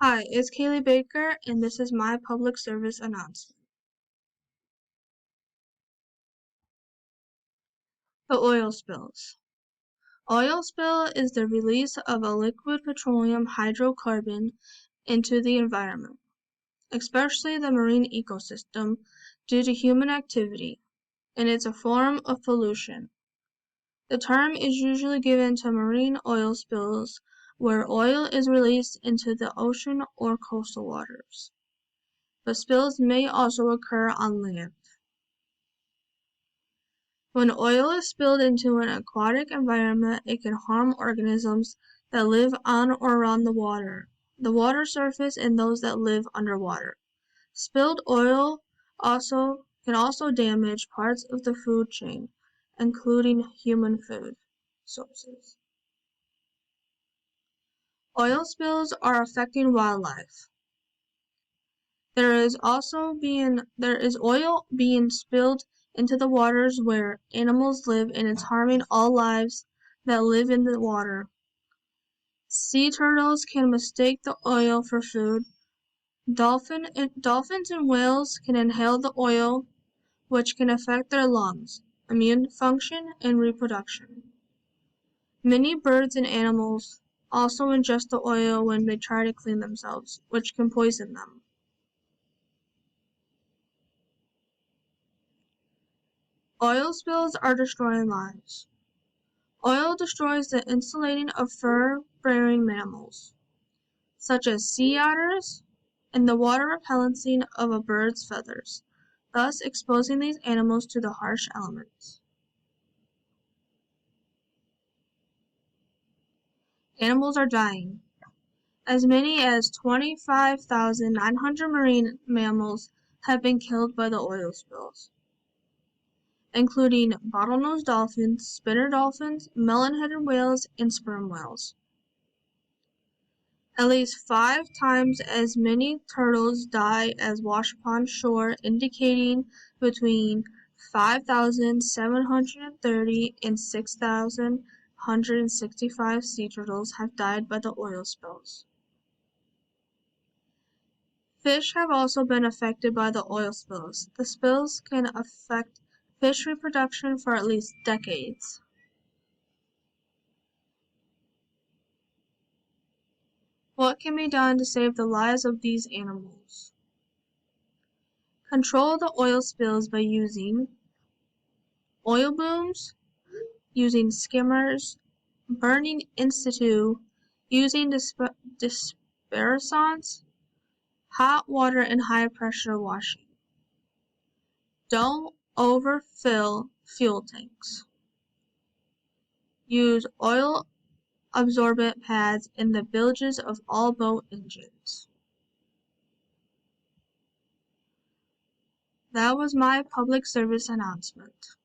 Hi, it's Kaylee Baker, and this is my public service announcement. The oil spills. Oil spill is the release of a liquid petroleum hydrocarbon into the environment, especially the marine ecosystem, due to human activity, and it's a form of pollution. The term is usually given to marine oil spills where oil is released into the ocean or coastal waters, but spills may also occur on land. When oil is spilled into an aquatic environment, it can harm organisms that live on or around the water surface, and those that live underwater. Spilled oil can also damage parts of the food chain, including human food sources. Oil spills are affecting wildlife. There is oil being spilled into the waters where animals live, and it's harming all lives that live in the water. Sea turtles can mistake the oil for food. Dolphins and whales can inhale the oil, which can affect their lungs, immune function, and reproduction. Many birds and animals also ingest the oil when they try to clean themselves, which can poison them. Oil spills are destroying lives. Oil destroys the insulating of fur-bearing mammals, such as sea otters, and the water repellency of a bird's feathers, thus exposing these animals to the harsh elements. Animals are dying. As many as 25,900 marine mammals have been killed by the oil spills, including bottlenose dolphins, spinner dolphins, melon-headed whales, and sperm whales. At least 5 times as many turtles die as wash up on shore, indicating between 5,730 and 6,165 sea turtles have died by the oil spills. Fish have also been affected by the oil spills. The spills can affect fish reproduction for at least decades. What can be done to save the lives of these animals? Control the oil spills by using oil booms, using skimmers, burning in situ, using dispersants, hot water, and high pressure washing. Don't overfill fuel tanks. Use oil absorbent pads in the bilges of all boat engines. That was my public service announcement.